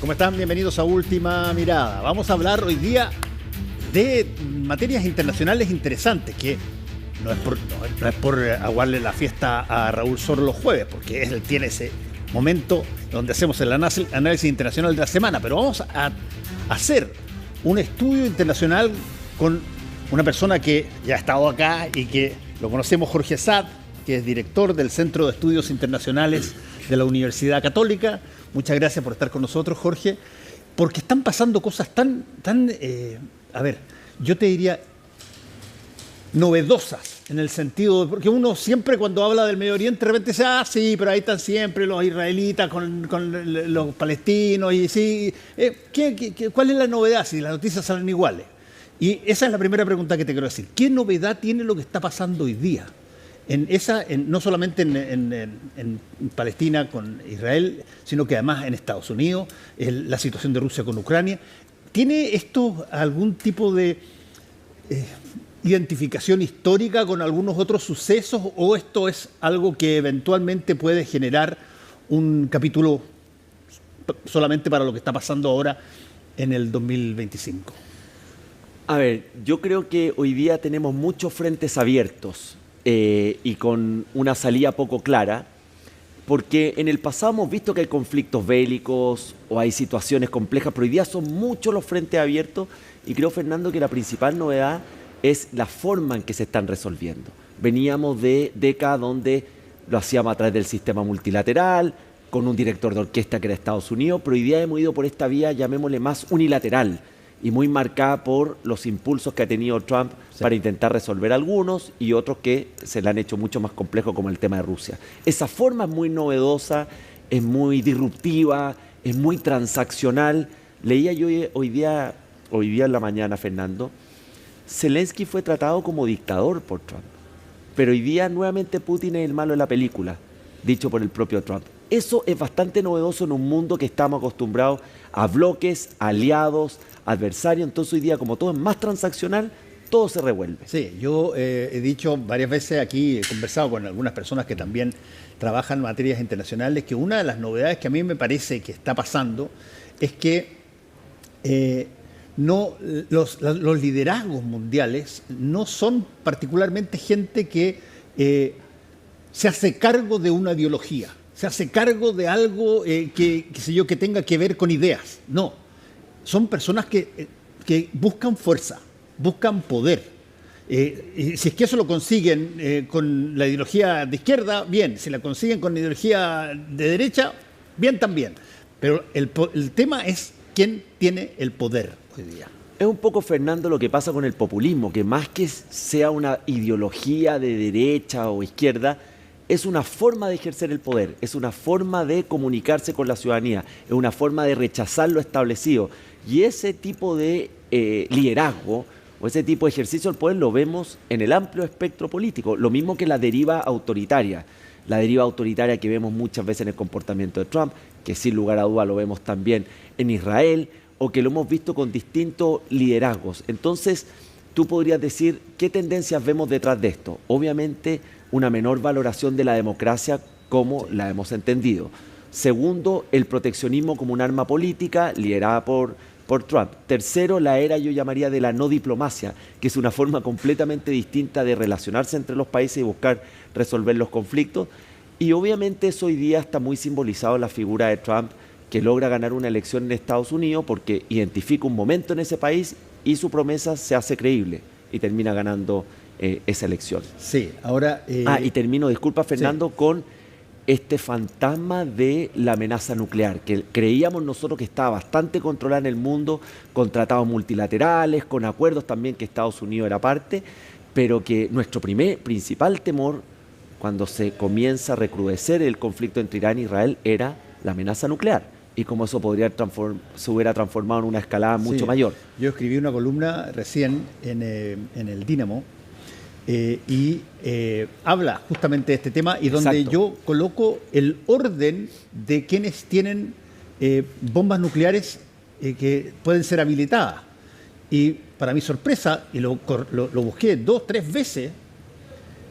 ¿Cómo están? Bienvenidos a Última Mirada. Vamos a hablar hoy día de materias internacionales interesantes, que no es por aguarle la fiesta a Raúl Sor los jueves, porque él tiene ese momento donde hacemos el análisis internacional de la semana, pero vamos a hacer un estudio internacional con una persona que ya ha estado acá y que lo conocemos, Jorge Saad, que es director del Centro de Estudios Internacionales de la Universidad Católica. Muchas gracias por estar con nosotros, Jorge, porque están pasando cosas tan yo te diría, novedosas, en el sentido de, porque uno siempre cuando habla del Medio Oriente de repente dice, sí, pero ahí están siempre los israelitas con los palestinos, y sí, ¿cuál es la novedad si las noticias salen iguales? Y esa es la primera pregunta que te quiero decir. ¿Qué novedad tiene lo que está pasando hoy día? No solamente en Palestina con Israel, sino que además en Estados Unidos, la situación de Rusia con Ucrania. ¿Tiene esto algún tipo de identificación histórica con algunos otros sucesos, o esto es algo que eventualmente puede generar un capítulo solamente para lo que está pasando ahora en el 2025? A ver, yo creo que hoy día tenemos muchos frentes abiertos y con una salida poco clara, porque en el pasado hemos visto que hay conflictos bélicos o hay situaciones complejas, pero hoy día son muchos los frentes abiertos y creo, Fernando, que la principal novedad es la forma en que se están resolviendo. Veníamos de décadas donde lo hacíamos a través del sistema multilateral, con un director de orquesta que era Estados Unidos, pero hoy día hemos ido por esta vía, llamémosle más unilateral, y muy marcada por los impulsos que ha tenido Trump para intentar resolver algunos y otros que se le han hecho mucho más complejos, como el tema de Rusia. Esa forma es muy novedosa, es muy disruptiva, es muy transaccional. Leía yo hoy día en la mañana, Fernando, Zelensky fue tratado como dictador por Trump, pero hoy día nuevamente Putin es el malo de la película, dicho por el propio Trump. Eso es bastante novedoso en un mundo que estamos acostumbrados a bloques, aliados, adversarios. Entonces hoy día, como todo es más transaccional, todo se revuelve. Sí, yo he dicho varias veces aquí, he conversado con algunas personas que también trabajan en materias internacionales, que una de las novedades que a mí me parece que está pasando es que los liderazgos mundiales no son particularmente gente que se hace cargo de una ideología, se hace cargo de algo que tenga que ver con ideas. No, son personas que buscan fuerza, buscan poder. Y si es que eso lo consiguen con la ideología de izquierda, bien. Si la consiguen con la ideología de derecha, bien también. Pero el tema es quién tiene el poder hoy día. Es un poco, Fernando, lo que pasa con el populismo, que más que sea una ideología de derecha o izquierda, es una forma de ejercer el poder, es una forma de comunicarse con la ciudadanía, es una forma de rechazar lo establecido. Y ese tipo de liderazgo o ese tipo de ejercicio del poder lo vemos en el amplio espectro político, lo mismo que la deriva autoritaria que vemos muchas veces en el comportamiento de Trump, que sin lugar a duda lo vemos también en Israel, o que lo hemos visto con distintos liderazgos. Entonces, tú podrías decir, ¿qué tendencias vemos detrás de esto? Obviamente, una menor valoración de la democracia como la hemos entendido. Segundo, el proteccionismo como un arma política liderada por Trump. Tercero, la era, yo llamaría, de la no diplomacia, que es una forma completamente distinta de relacionarse entre los países y buscar resolver los conflictos. Y obviamente eso hoy día está muy simbolizado en la figura de Trump, que logra ganar una elección en Estados Unidos porque identifica un momento en ese país y su promesa se hace creíble y termina ganando esa elección. Sí, ahora... y termino, disculpa, Fernando, sí, con este fantasma de la amenaza nuclear, que creíamos nosotros que estaba bastante controlada en el mundo, con tratados multilaterales, con acuerdos también que Estados Unidos era parte, pero que nuestro principal temor, cuando se comienza a recrudecer el conflicto entre Irán e Israel, era la amenaza nuclear. Y cómo eso se hubiera transformado en una escalada mucho mayor. Yo escribí una columna recién en el Dínamo, y habla justamente de este tema, y donde yo coloco el orden de quienes tienen bombas nucleares que pueden ser habilitadas. Y para mi sorpresa, y lo busqué 2-3 veces,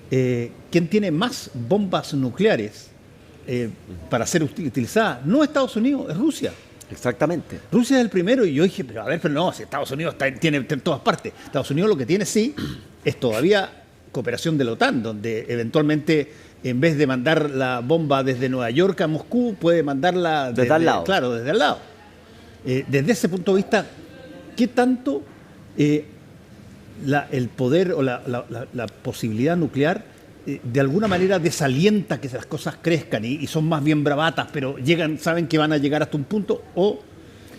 ¿quién tiene más bombas nucleares para ser utilizadas? No Estados Unidos, es Rusia. Exactamente. Rusia es el primero y yo dije, pero a ver, pero no, si Estados Unidos tiene en todas partes. Estados Unidos lo que tiene sí es todavía cooperación de la OTAN, donde eventualmente en vez de mandar la bomba desde Nueva York a Moscú, puede mandarla desde al lado. Claro, desde al lado. Desde ese punto de vista, ¿qué tanto el poder o la posibilidad nuclear de alguna manera desalienta que las cosas crezcan y son más bien bravatas, pero saben que van a llegar hasta un punto? ¿O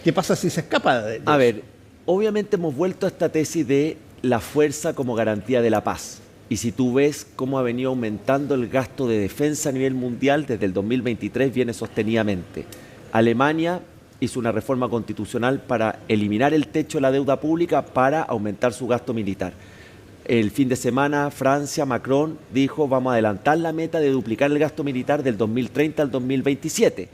qué pasa si se escapa de A ver, obviamente hemos vuelto a esta tesis de la fuerza como garantía de la paz. Y si tú ves cómo ha venido aumentando el gasto de defensa a nivel mundial, desde el 2023 viene sostenidamente. Alemania hizo una reforma constitucional para eliminar el techo de la deuda pública para aumentar su gasto militar. El fin de semana, Francia, Macron dijo, vamos a adelantar la meta de duplicar el gasto militar del 2030 al 2027.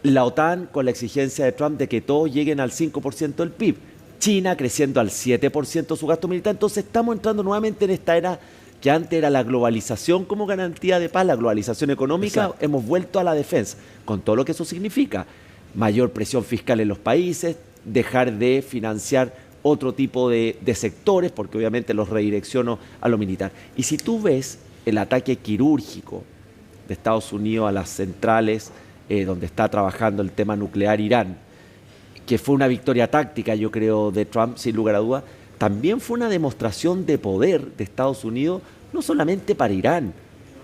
La OTAN, con la exigencia de Trump de que todos lleguen al 5% del PIB. China creciendo al 7% su gasto militar. Entonces estamos entrando nuevamente en esta era que antes era la globalización como garantía de paz, la globalización económica. Exacto. Hemos vuelto a la defensa, con todo lo que eso significa. Mayor presión fiscal en los países, dejar de financiar otro tipo de sectores, porque obviamente los redirecciono a lo militar. Y si tú ves el ataque quirúrgico de Estados Unidos a las centrales donde está trabajando el tema nuclear Irán, que fue una victoria táctica, yo creo, de Trump, sin lugar a dudas, también fue una demostración de poder de Estados Unidos, no solamente para Irán,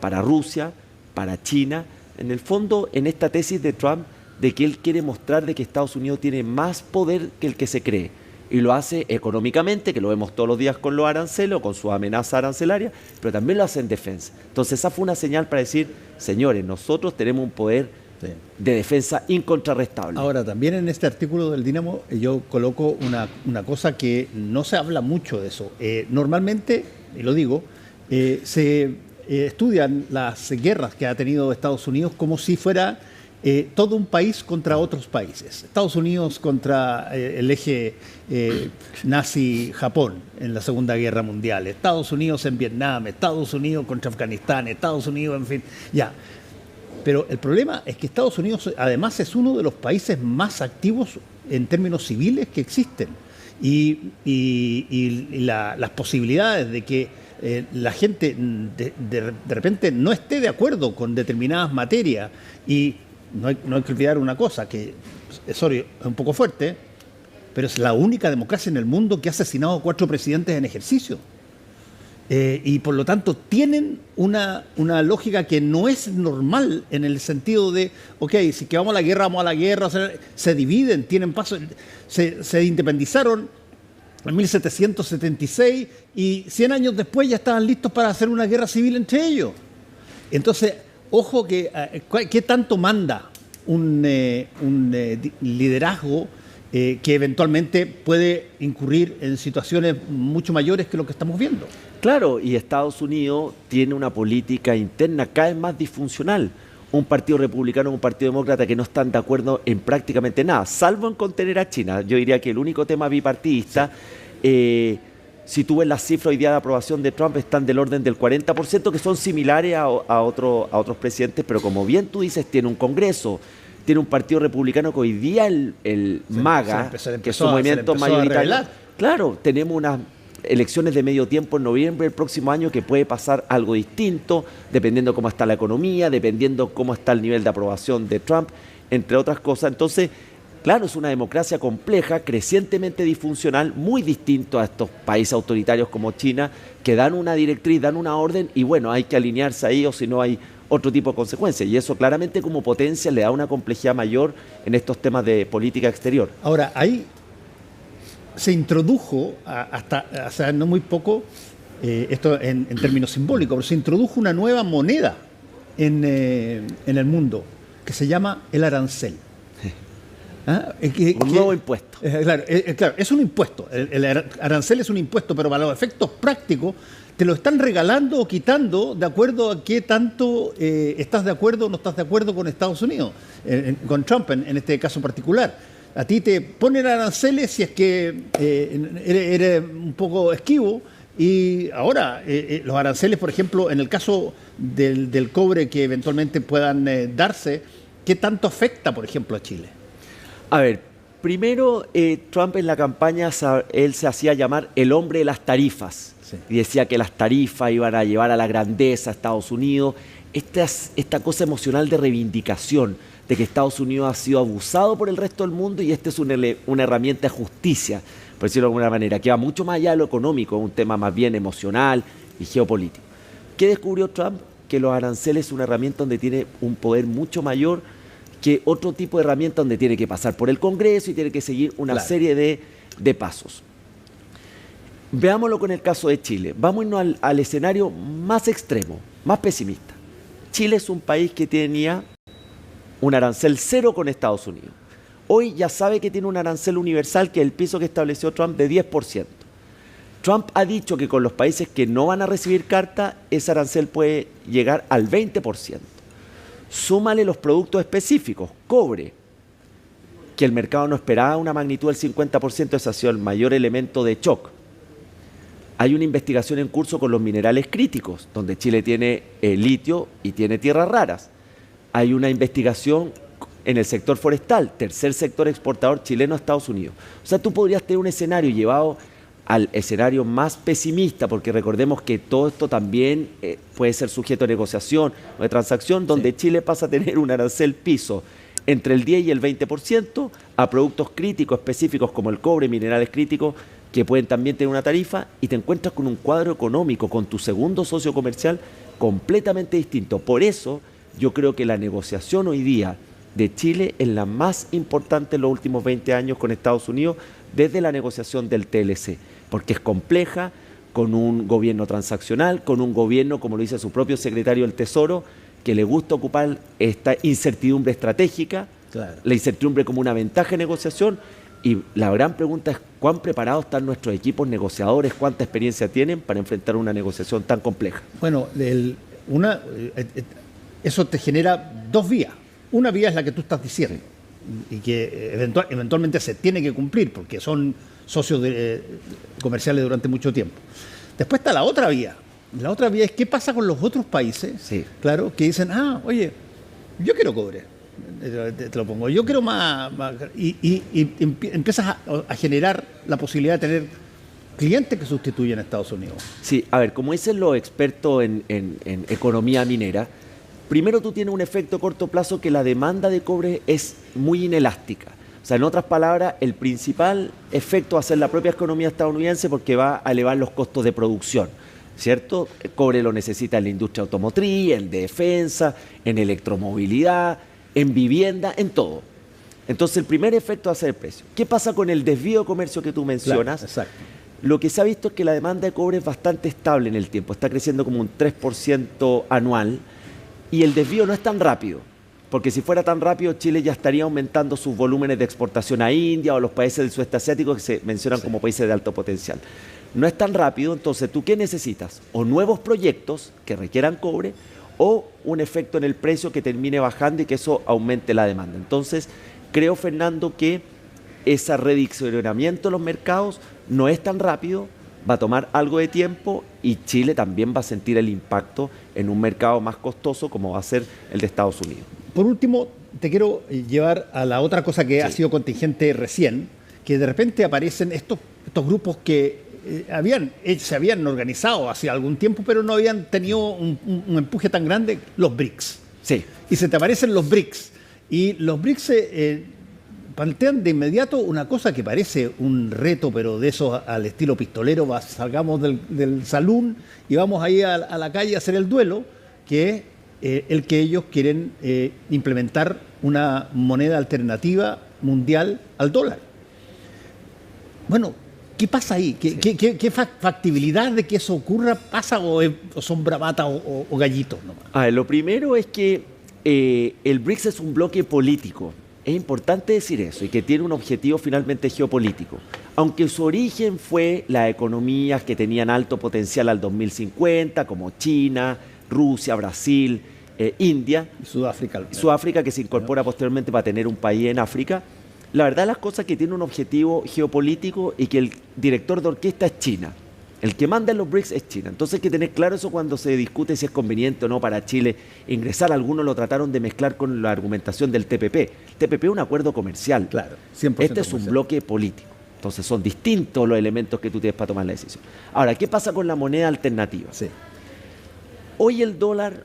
para Rusia, para China, en el fondo, en esta tesis de Trump, de que él quiere mostrar de que Estados Unidos tiene más poder que el que se cree. Y lo hace económicamente, que lo vemos todos los días con los aranceles o con sus amenazas arancelarias, pero también lo hace en defensa. Entonces esa fue una señal para decir, señores, nosotros tenemos un poder de defensa incontrarrestable. Ahora, también en este artículo del Dínamo yo coloco una cosa que no se habla mucho de eso. Normalmente, y lo digo, se estudian las guerras que ha tenido Estados Unidos como si fuera todo un país contra otros países. Estados Unidos contra el eje nazi-Japón en la Segunda Guerra Mundial, Estados Unidos en Vietnam, Estados Unidos contra Afganistán, Estados Unidos, en fin, ya. Pero el problema es que Estados Unidos además es uno de los países más activos en términos civiles que existen. Y las posibilidades de que la gente de repente no esté de acuerdo con determinadas materias, y no hay que olvidar una cosa, que es un poco fuerte, pero es la única democracia en el mundo que ha asesinado a 4 presidentes en ejercicio. Y por lo tanto tienen una lógica que no es normal, en el sentido de, ok, si que vamos a la guerra, se dividen, tienen paso, se independizaron en 1776 y 100 años después ya estaban listos para hacer una guerra civil entre ellos. Entonces, ojo que ¿qué tanto manda un liderazgo que eventualmente puede incurrir en situaciones mucho mayores que lo que estamos viendo? Claro, y Estados Unidos tiene una política interna cada vez más disfuncional. Un partido republicano y un partido demócrata que no están de acuerdo en prácticamente nada, salvo en contener a China. Yo diría que el único tema bipartidista, si tú ves las cifras hoy día de aprobación de Trump, están del orden del 40%, que son similares a otros presidentes, pero como bien tú dices, tiene un Congreso, tiene un partido republicano que hoy día el MAGA, que es un movimiento mayoritario. Claro, tenemos unas elecciones de medio tiempo en noviembre del próximo año que puede pasar algo distinto, dependiendo cómo está la economía, dependiendo cómo está el nivel de aprobación de Trump, entre otras cosas. Entonces, claro, es una democracia compleja, crecientemente disfuncional, muy distinto a estos países autoritarios como China, que dan una directriz, dan una orden y bueno, hay que alinearse ahí o si no hay otro tipo de consecuencias. Y eso claramente como potencia le da una complejidad mayor en estos temas de política exterior. Ahora, ahí se introdujo hasta no muy poco, esto en términos simbólicos, pero se introdujo una nueva moneda en el mundo que se llama el arancel. Un nuevo impuesto. Claro, es un impuesto. El arancel es un impuesto, pero para los efectos prácticos te lo están regalando o quitando de acuerdo a qué tanto estás de acuerdo o no estás de acuerdo con Estados Unidos, con Trump en este caso particular. A ti te ponen aranceles si es que eres un poco esquivo. Y ahora, los aranceles, por ejemplo, en el caso del cobre que eventualmente puedan darse, ¿qué tanto afecta, por ejemplo, a Chile? A ver, primero Trump en la campaña, él se hacía llamar el hombre de las tarifas. Sí. Y decía que las tarifas iban a llevar a la grandeza a Estados Unidos. Esta cosa emocional de reivindicación, de que Estados Unidos ha sido abusado por el resto del mundo y esta es una herramienta de justicia, por decirlo de alguna manera, que va mucho más allá de lo económico, un tema más bien emocional y geopolítico. ¿Qué descubrió Trump? Que los aranceles es una herramienta donde tiene un poder mucho mayor que otro tipo de herramienta donde tiene que pasar por el Congreso y tiene que seguir una serie de pasos. Veámoslo con el caso de Chile. Vámonos al escenario más extremo, más pesimista. Chile es un país que tenía un arancel cero con Estados Unidos. Hoy ya sabe que tiene un arancel universal, que es el piso que estableció Trump, de 10%. Trump ha dicho que con los países que no van a recibir carta, ese arancel puede llegar al 20%. Súmale los productos específicos, cobre, que el mercado no esperaba una magnitud del 50%, ese ha sido el mayor elemento de shock. Hay una investigación en curso con los minerales críticos, donde Chile tiene litio y tiene tierras raras. Hay una investigación en el sector forestal, tercer sector exportador chileno a Estados Unidos. O sea, tú podrías tener un escenario llevado al escenario más pesimista, porque recordemos que todo esto también puede ser sujeto de negociación o de transacción, donde Chile pasa a tener un arancel piso entre el 10 y el 20% a productos críticos específicos como el cobre, minerales críticos, que pueden también tener una tarifa, y te encuentras con un cuadro económico, con tu segundo socio comercial completamente distinto. Por eso yo creo que la negociación hoy día de Chile es la más importante en los últimos 20 años con Estados Unidos, desde la negociación del TLC, porque es compleja, con un gobierno transaccional, con un gobierno, como lo dice su propio secretario del Tesoro, que le gusta ocupar esta incertidumbre estratégica, la incertidumbre como una ventaja de negociación, y la gran pregunta es cuán preparados están nuestros equipos negociadores, cuánta experiencia tienen para enfrentar una negociación tan compleja. Bueno, eso te genera dos vías. Una vía es la que tú estás diciendo y que eventualmente se tiene que cumplir porque son socios comerciales durante mucho tiempo. Después está la otra vía. La otra vía es qué pasa con los otros países, claro, que dicen, oye, yo quiero cobre, te lo pongo, yo quiero más y empiezas a generar la posibilidad de tener clientes que sustituyen a Estados Unidos. Sí, a ver, como dicen los expertos en economía minera, primero tú tienes un efecto a corto plazo que la demanda de cobre es muy inelástica. O sea, en otras palabras, el principal efecto va a ser la propia economía estadounidense porque va a elevar los costos de producción, ¿cierto? El cobre lo necesita en la industria automotriz, en defensa, en electromovilidad, en vivienda, en todo. Entonces, el primer efecto va a ser el precio. ¿Qué pasa con el desvío de comercio que tú mencionas? Claro, exacto. Lo que se ha visto es que la demanda de cobre es bastante estable en el tiempo, está creciendo como un 3% anual, y el desvío no es tan rápido, porque si fuera tan rápido Chile ya estaría aumentando sus volúmenes de exportación a India o a los países del sudeste asiático que se mencionan como países de alto potencial. No es tan rápido, entonces ¿tú qué necesitas? O nuevos proyectos que requieran cobre o un efecto en el precio que termine bajando y que eso aumente la demanda. Entonces creo, Fernando, que ese redireccionamiento de los mercados no es tan rápido, va a tomar algo de tiempo y Chile también va a sentir el impacto en un mercado más costoso como va a ser el de Estados Unidos. Por último, te quiero llevar a la otra cosa que ha sido contingente recién, que de repente aparecen estos grupos que se habían organizado hace algún tiempo, pero no habían tenido un empuje tan grande, los BRICS. Sí. Y se te aparecen los BRICS. Y los BRICS plantean de inmediato una cosa que parece un reto, pero de esos al estilo pistolero, salgamos del salón y vamos ahí a la calle a hacer el duelo, que es el que ellos quieren implementar una moneda alternativa mundial al dólar. Bueno, ¿qué pasa ahí? ¿Qué factibilidad de que eso ocurra pasa o son bravatas o gallitos nomás? Lo primero es que el BRICS es un bloque político. Es importante decir eso y que tiene un objetivo finalmente geopolítico. Aunque su origen fue las economías que tenían alto potencial al 2050, como China, Rusia, Brasil, India. Y Sudáfrica. Sudáfrica, que se incorpora posteriormente para tener un país en África. La verdad, las cosas que tiene un objetivo geopolítico y que el director de orquesta es China. El que manda en los BRICS es China. Entonces hay que tener claro eso cuando se discute si es conveniente o no para Chile ingresar. Algunos lo trataron de mezclar con la argumentación del TPP. El TPP es un acuerdo comercial. Claro, 100% Este es comercial. un bloque político. Entonces son distintos los elementos que tú tienes para tomar la decisión. Ahora, ¿qué pasa con la moneda alternativa? Sí. Hoy el dólar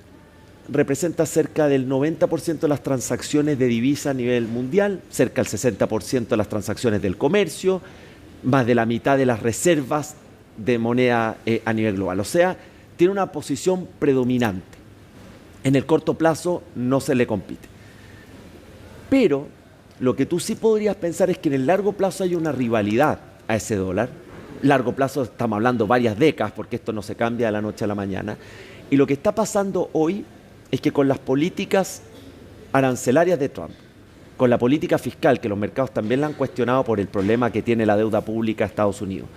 representa cerca del 90% de las transacciones de divisa a nivel mundial, cerca del 60% de las transacciones del comercio, más de la mitad de las reservas de moneda a nivel global. O sea, tiene una posición predominante. En el corto plazo no se le compite. Pero lo que tú sí podrías pensar es que en el largo plazo hay una rivalidad a ese dólar. Largo plazo estamos hablando varias décadas, porque esto no se cambia de la noche a la mañana. Y lo que está pasando hoy es que con las políticas arancelarias de Trump, con la política fiscal, que los mercados también la han cuestionado por el problema que tiene la deuda pública de Estados Unidos,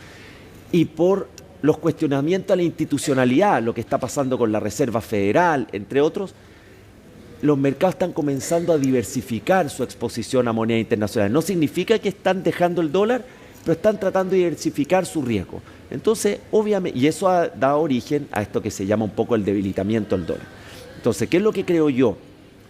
y por los cuestionamientos a la institucionalidad, lo que está pasando con la Reserva Federal, entre otros, los mercados están comenzando a diversificar su exposición a moneda internacional. No significa que están dejando el dólar, pero están tratando de diversificar su riesgo. Entonces, obviamente, y eso ha dado origen a esto que se llama un poco el debilitamiento del dólar. Entonces, ¿qué es lo que creo yo?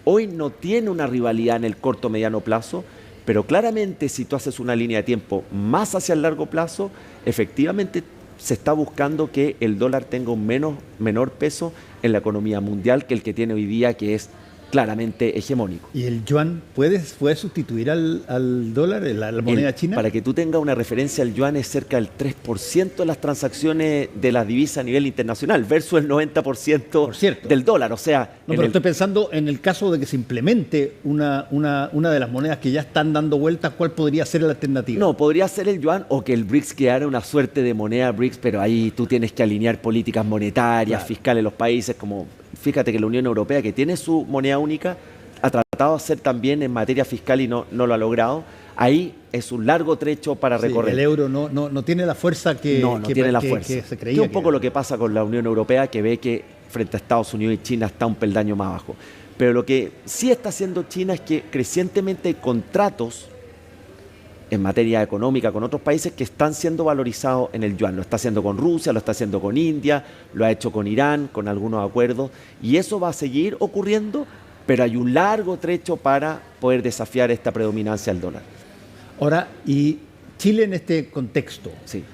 Hoy no tiene una rivalidad en el corto o mediano plazo, pero claramente si tú haces una línea de tiempo más hacia el largo plazo, efectivamente se está buscando que el dólar tenga un menor peso en la economía mundial que el que tiene hoy día, que es claramente hegemónico. ¿Y el yuan puede sustituir al dólar, la moneda china? Para que tú tengas una referencia, el yuan es cerca del 3% de las transacciones de las divisas a nivel internacional, versus el 90% del dólar. O sea, no, pero estoy pensando en el caso de que se implemente una de las monedas que ya están dando vueltas, ¿cuál podría ser la alternativa? No, podría ser el yuan o que el BRICS creara una suerte de moneda BRICS, pero ahí tú tienes que alinear políticas monetarias, claro, fiscales en los países, como fíjate que la Unión Europea, que tiene su moneda única, ha tratado de hacer también en materia fiscal y no lo ha logrado. Ahí es un largo trecho para recorrer. El euro no tiene la fuerza que se creía. Es un poco lo que pasa con la Unión Europea, que ve que frente a Estados Unidos y China está un peldaño más abajo. Pero lo que sí está haciendo China es que crecientemente hay contratos en materia económica con otros países que están siendo valorizados en el yuan. Lo está haciendo con Rusia, lo está haciendo con India, lo ha hecho con Irán, con algunos acuerdos, y eso va a seguir ocurriendo, pero hay un largo trecho para poder desafiar esta predominancia del dólar. Ahora, y Chile en este contexto, sí,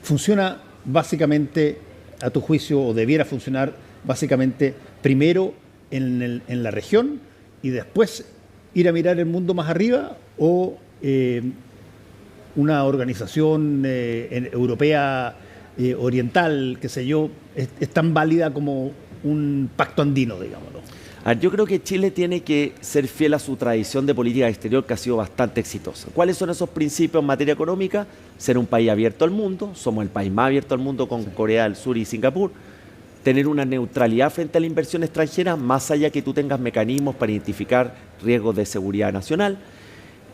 funciona básicamente, a tu juicio, o debiera funcionar básicamente primero en la región y después ir a mirar el mundo más arriba, o una organización europea oriental, qué sé yo, es tan válida como un pacto andino, digámoslo? Yo creo que Chile tiene que ser fiel a su tradición de política exterior, que ha sido bastante exitosa. ¿Cuáles son esos principios en materia económica? Ser un país abierto al mundo, somos el país más abierto al mundo con Corea del Sur y Singapur. Tener una neutralidad frente a la inversión extranjera, más allá que tú tengas mecanismos para identificar riesgos de seguridad nacional.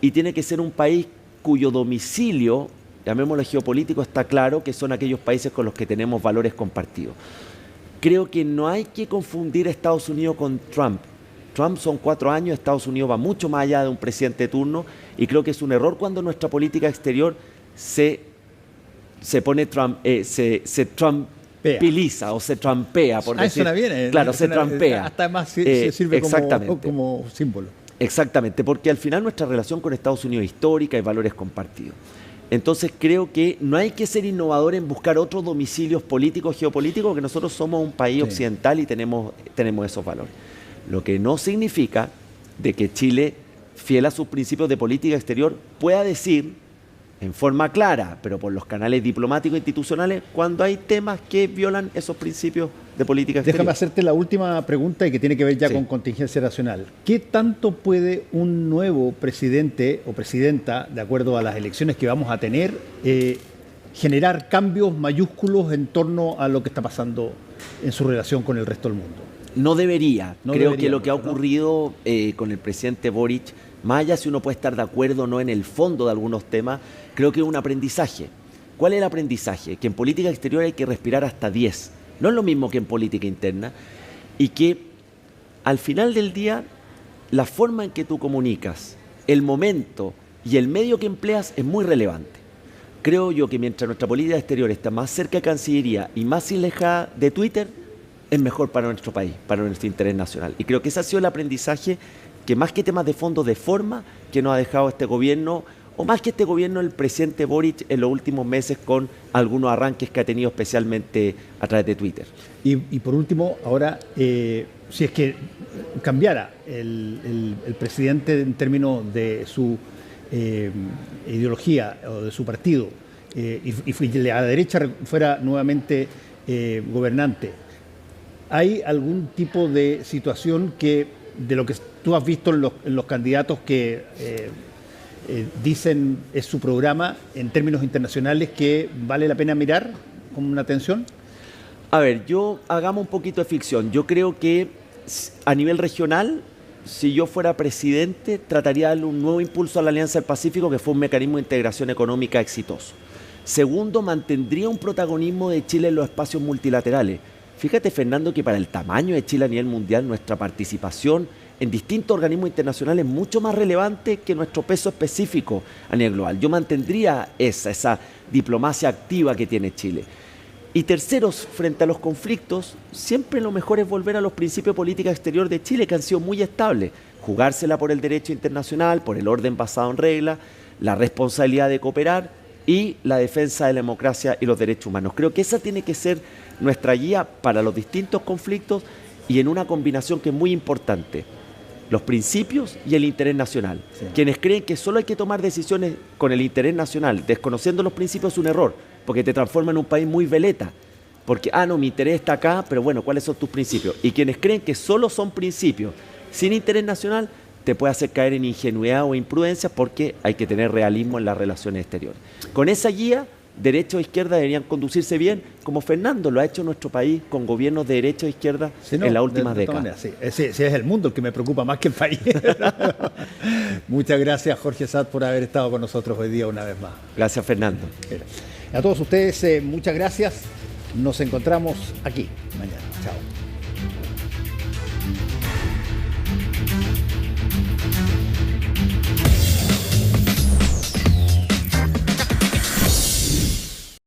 Y tiene que ser un país cuyo domicilio, llamémoslo geopolítico, está claro que son aquellos países con los que tenemos valores compartidos. Creo que no hay que confundir a Estados Unidos con Trump. Trump son 4 años, Estados Unidos va mucho más allá de un presidente de turno, y creo que es un error cuando nuestra política exterior se pone se trumpiliza o se trampea, por decir. Suena bien, claro, se trampea. Hasta más se sirve exactamente, como símbolo. Exactamente, porque al final nuestra relación con Estados Unidos es histórica y valores compartidos. Entonces creo que no hay que ser innovador en buscar otros domicilios políticos, geopolíticos, que nosotros somos un país occidental y tenemos esos valores. Lo que no significa de que Chile, fiel a sus principios de política exterior, pueda decir en forma clara, pero por los canales diplomáticos e institucionales, cuando hay temas que violan esos principios de política exterior. Déjame hacerte la última pregunta, y que tiene que ver ya con contingencia nacional. ¿Qué tanto puede un nuevo presidente o presidenta, de acuerdo a las elecciones que vamos a tener, generar cambios mayúsculos en torno a lo que está pasando en su relación con el resto del mundo? No debería. Creo que lo que ha ocurrido con el presidente Boric, más allá si uno puede estar de acuerdo o no en el fondo de algunos temas, creo que es un aprendizaje. ¿Cuál es el aprendizaje? Que en política exterior hay que respirar hasta 10. No es lo mismo que en política interna. Y que al final del día, la forma en que tú comunicas, el momento y el medio que empleas es muy relevante. creo yo que mientras nuestra política exterior está más cerca de Cancillería y más alejada de Twitter, es mejor para nuestro país, para nuestro interés nacional. Y creo que ese ha sido el aprendizaje que más que temas de fondo, de forma, que nos ha dejado este gobierno, o más que este gobierno, el presidente Boric en los últimos meses con algunos arranques que ha tenido especialmente a través de Twitter. Y por último, ahora, si es que cambiara el presidente en términos de su ideología o de su partido y la derecha fuera nuevamente gobernante, ¿hay algún tipo de situación que, de lo que tú has visto en los candidatos que dicen es su programa en términos internacionales, que vale la pena mirar con una atención? A ver, hagamos un poquito de ficción. Yo creo que a nivel regional, si yo fuera presidente, trataría de darle un nuevo impulso a la Alianza del Pacífico, que fue un mecanismo de integración económica exitoso. Segundo, mantendría un protagonismo de Chile en los espacios multilaterales. Fíjate, Fernando, que para el tamaño de Chile a nivel mundial, nuestra participación en distintos organismos internacionales es mucho más relevante que nuestro peso específico a nivel global. Yo mantendría esa diplomacia activa que tiene Chile. Y tercero, frente a los conflictos, siempre lo mejor es volver a los principios de política exterior de Chile, que han sido muy estables. Jugársela por el derecho internacional, por el orden basado en reglas, la responsabilidad de cooperar y la defensa de la democracia y los derechos humanos. Creo que esa tiene que ser nuestra guía para los distintos conflictos, y en una combinación que es muy importante: los principios y el interés nacional. Sí. Quienes creen que solo hay que tomar decisiones con el interés nacional, desconociendo los principios, es un error, porque te transforma en un país muy veleta. Porque, no, mi interés está acá, pero bueno, ¿cuáles son tus principios? Y quienes creen que solo son principios sin interés nacional, te puede hacer caer en ingenuidad o imprudencia, porque hay que tener realismo en las relaciones exteriores. Con esa guía, derecha o izquierda deberían conducirse bien, como Fernando lo ha hecho nuestro país con gobiernos de derecha o izquierda en las últimas décadas. Sí, ese es el mundo el que me preocupa más que el país. Muchas gracias, Jorge Saad, por haber estado con nosotros hoy día una vez más. Gracias, Fernando. A todos ustedes, muchas gracias. Nos encontramos aquí mañana. Chao.